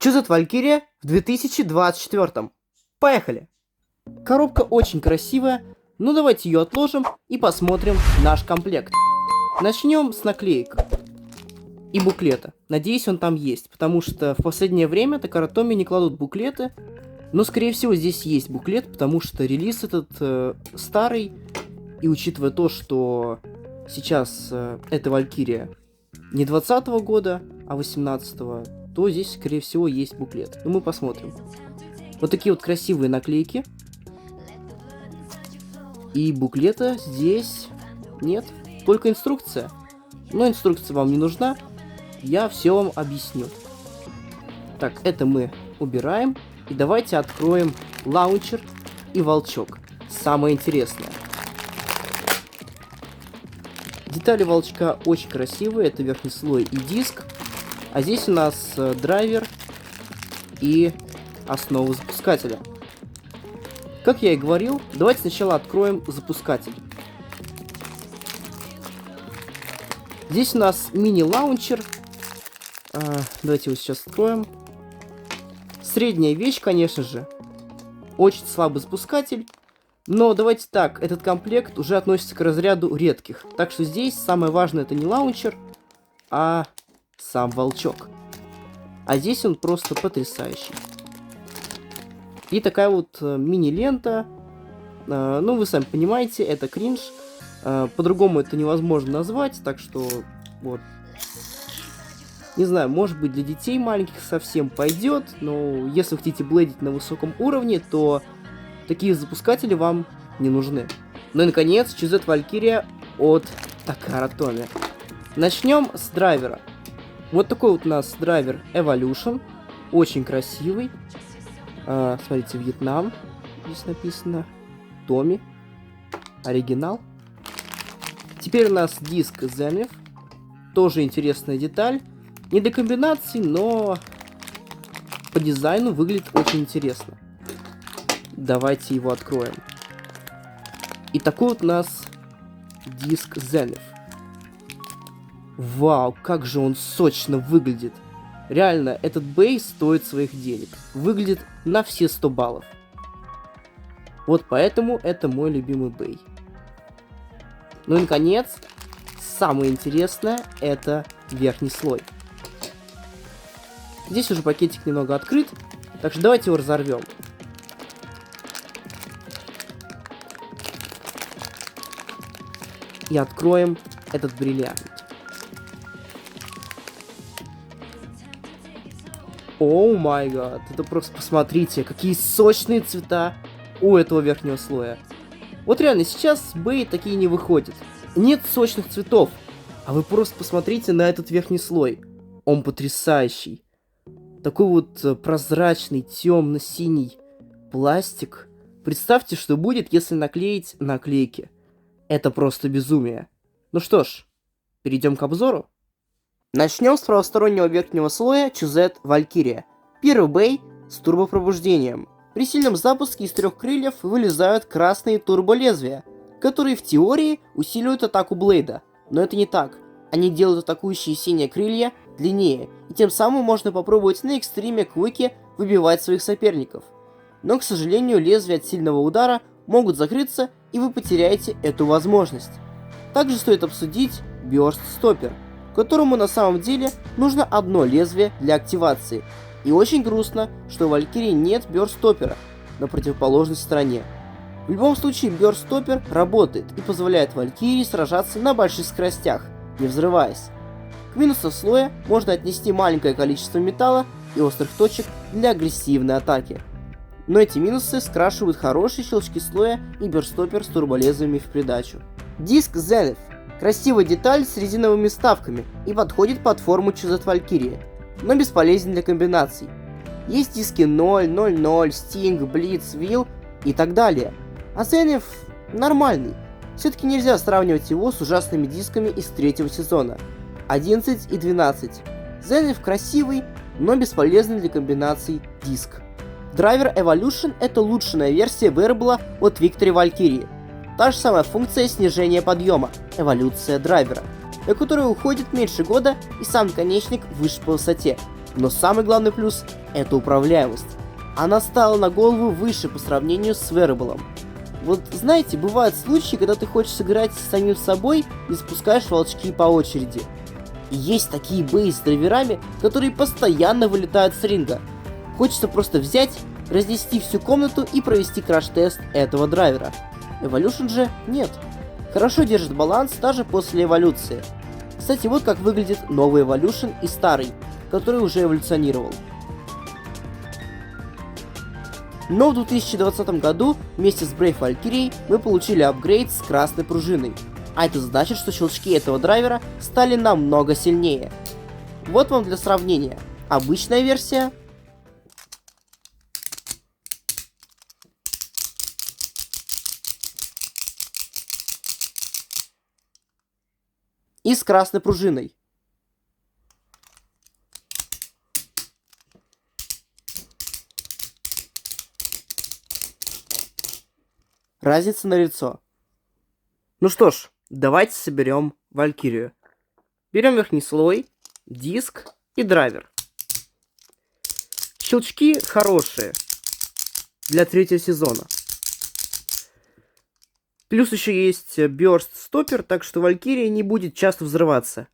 Чузет Валькирия в 2024. Поехали! Коробка очень красивая, но давайте ее отложим и посмотрим наш комплект. Начнем с наклеек и буклета. Надеюсь, он там есть, потому что в последнее время Такаратоми не кладут буклеты. Но, скорее всего, здесь есть буклет, потому что релиз этот старый. И учитывая то, что сейчас эта Валькирия не 20-го года, а 18-го, то здесь, скорее всего, есть буклет. Но мы посмотрим. Вот такие вот красивые наклейки. И буклета здесь нет. Только инструкция. Но инструкция вам не нужна. Я все вам объясню. Так, это мы убираем. И давайте откроем лаунчер и волчок. Самое интересное. Детали волчка очень красивые. Это верхний слой и диск. А здесь у нас драйвер и основа запускателя. Как я и говорил, давайте сначала откроем запускатель. Здесь у нас мини-лаунчер. Давайте его сейчас откроем. Средняя вещь, конечно же. Очень слабый запускатель. Но давайте так, этот комплект уже относится к разряду редких. Так что здесь самое важное это не лаунчер, а сам волчок. А здесь он просто потрясающий. И такая вот мини-лента. Ну, вы сами понимаете, это кринж. По-другому это невозможно назвать, так что вот. Не знаю, может быть для детей маленьких совсем пойдет, но если вы хотите блейдить на высоком уровне, то такие запускатели вам не нужны. Ну и наконец, Чузет Валькирия от Такаратоми. Начнем с драйвера. Вот такой вот у нас драйвер Evolution. Очень красивый. Смотрите, Вьетнам. Здесь написано. Томи. Оригинал. Теперь у нас диск Zenith. Тоже интересная деталь. Не до комбинаций, но по дизайну выглядит очень интересно. Давайте его откроем. И такой вот у нас диск Zenith. Вау, как же он сочно выглядит. Реально, этот бей стоит своих денег. Выглядит на все 100 баллов. Вот поэтому это мой любимый бей. Ну и наконец, самое интересное это верхний слой. Здесь уже пакетик немного открыт, так что давайте его разорвем. И откроем этот бриллиант. О май гад, это просто посмотрите, какие сочные цвета у этого верхнего слоя. Вот реально, сейчас бей такие не выходят. Нет сочных цветов, а вы просто посмотрите на этот верхний слой. Он потрясающий. Такой вот прозрачный, темно-синий пластик. Представьте, что будет, если наклеить наклейки. Это просто безумие. Ну что ж, перейдем к обзору. Начнем с правостороннего верхнего слоя Чузет Валькирия. Первый бей с турбопробуждением. При сильном запуске из 3 крыльев вылезают красные турболезвия, которые в теории усиливают атаку Блейда. Но это не так. Они делают атакующие синие крылья длиннее, и тем самым можно попробовать на экстриме Квике выбивать своих соперников. Но, к сожалению, лезвия от сильного удара могут закрыться, и вы потеряете эту возможность. Также стоит обсудить Burst Stopper, которому на самом деле нужно одно лезвие для активации. И очень грустно, что у Валькирии нет Burst Stopper на противоположной стороне. В любом случае, Burst Stopper работает и позволяет Валькирии сражаться на больших скоростях, не взрываясь. К минусам слоя можно отнести маленькое количество металла и острых точек для агрессивной атаки. Но эти минусы скрашивают хорошие щелчки слоя и Burst-Stopper с турболезвиями в придачу. Диск Zenith. Красивая деталь с резиновыми вставками и подходит под форму Чузет Валькирии, но бесполезен для комбинаций. Есть диски 0, 0, 0, Sting, Blitz, Will и так далее. А Zenith нормальный. Все-таки нельзя сравнивать его с ужасными дисками из 3-го сезона. 11 и 12. Zenith красивый, но бесполезный для комбинаций диск. Драйвер Evolution это улучшенная версия Wearable от Victory Valkyrie. Та же самая функция снижения подъема, эволюция драйвера, на которую уходит меньше года и сам наконечник выше по высоте. Но самый главный плюс — это управляемость. Она стала на голову выше по сравнению с Wearable. Вот знаете, бывают случаи, когда ты хочешь сыграть с самим собой и запускаешь волчки по очереди. И есть такие бои с драйверами, которые постоянно вылетают с ринга. Хочется просто взять, разнести всю комнату и провести краш-тест этого драйвера. Evolution же нет. Хорошо держит баланс даже после эволюции. Кстати, вот как выглядит новый Evolution и старый, который уже эволюционировал. Но в 2020 году вместе с Brave Valkyrie мы получили апгрейд с красной пружиной. А это значит, что щелчки этого драйвера стали намного сильнее. Вот вам для сравнения. Обычная версия и с красной пружиной. Разница налицо. Ну что ж, давайте соберем Валькирию. Берем верхний слой, диск и драйвер. Щелчки хорошие для третьего сезона. Плюс еще есть Burst Stopper, так что Валькирия не будет часто взрываться.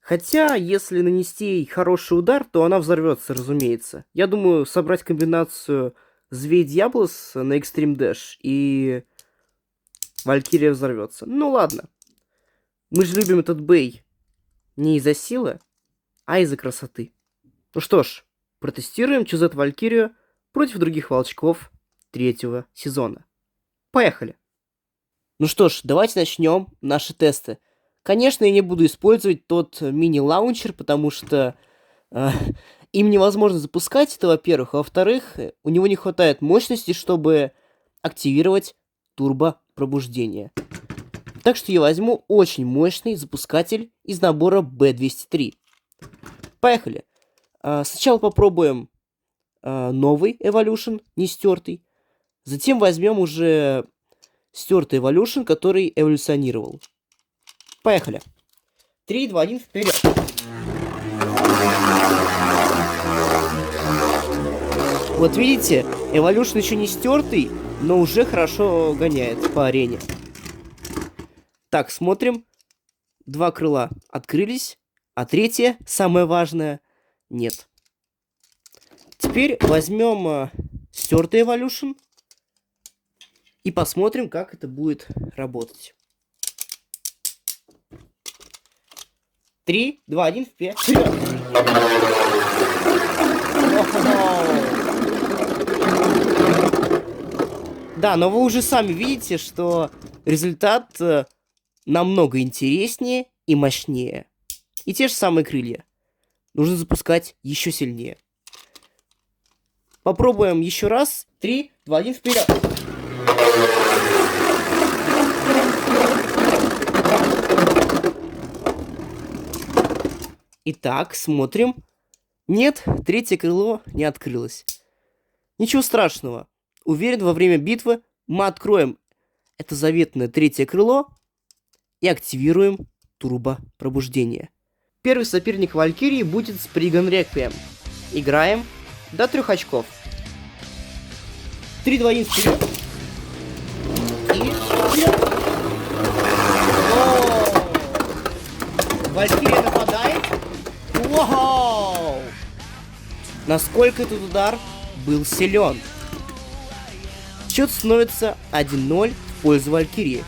Хотя, если нанести ей хороший удар, то она взорвется, разумеется. Я думаю, собрать комбинацию Звей Дьяблос на Extreme Dash и Валькирия взорвется. Ну ладно. Мы же любим этот бей не из-за силы, а из-за красоты. Ну что ж, протестируем Чузет Валькирию против других волчков третьего сезона. Поехали! Ну что ж, давайте начнем наши тесты. Конечно, я не буду использовать тот мини-лаунчер, потому что им невозможно запускать это, во-первых. А во-вторых, у него не хватает мощности, чтобы активировать турбо-пробуждение. Так что я возьму очень мощный запускатель из набора B203. Поехали. Сначала попробуем новый Evolution, не стертый. Затем возьмем уже стертый Evolution, который эволюционировал. Поехали. 3, 2, 1, вперед. Вот видите, Evolution еще не стертый, но уже хорошо гоняет по арене. Так, смотрим. 2 крыла открылись, а третье, самое важное, нет. Теперь возьмем стертый Evolution и посмотрим, как это будет работать. 3, 2, 1, вперед! Да, но вы уже сами видите, что результат намного интереснее и мощнее. И те же самые крылья. Нужно запускать еще сильнее. Попробуем еще раз. 3, 2, 1, вперед! Итак, смотрим. Нет, третье крыло не открылось. Ничего страшного. Уверен, во время битвы мы откроем это заветное третье крыло и активируем турбо-пробуждение. Первый соперник Валькирии будет Spriggan Requiem. Играем до 3 очков. 3, 2, 1, вперед! И вперед! Валькирия нападает. Вау! Насколько этот удар был силен. Счет становится 1-0 в пользу Валькирии.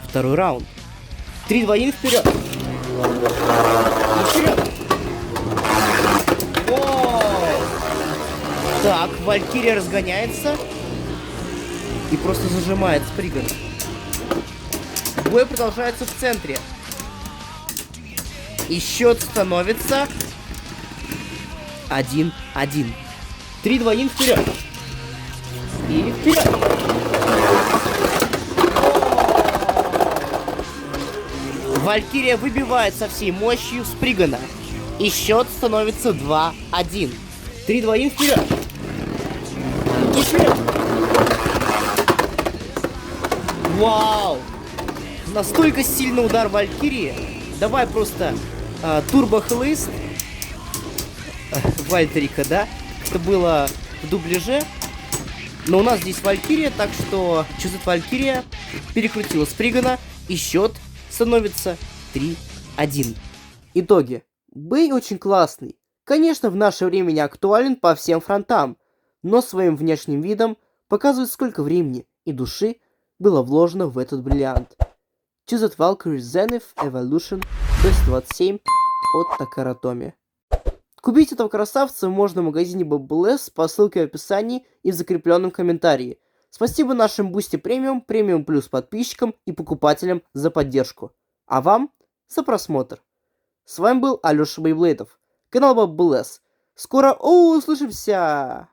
Второй раунд. 3, 2, 1, вперед! И вперед! Вау! Так, Валькирия разгоняется и просто зажимает Spriggan. Бой продолжается в центре. И счет становится 1-1. 3, 2, 1, вперед! И вперед! Валькирия выбивает со всей мощью Спригана. И счет становится 2-1. 3, 2, 1, вперед! И вперед! Вау! Настолько сильный удар Валькирии. Давай просто турбо-хлыст. Вальтерика, да? Это было в дубляже. Но у нас здесь Валькирия, так что Чузет Валькирия перекрутила Спригана, и счет становится 3-1. Итоги. Бэй очень классный. Конечно, в наше время не актуален по всем фронтам, но своим внешним видом показывает, сколько времени и души было вложено в этот бриллиант. Choose Valkyrie Zenith Evolution 227 от Такара Томи. Купить этого красавца можно в магазине BBLS по ссылке в описании и в закрепленном комментарии. Спасибо нашим Boosty Premium, Premium Plus подписчикам и покупателям за поддержку. А вам за просмотр. С вами был Алёша Бейблейдов, канал BBLS. Скоро услышимся!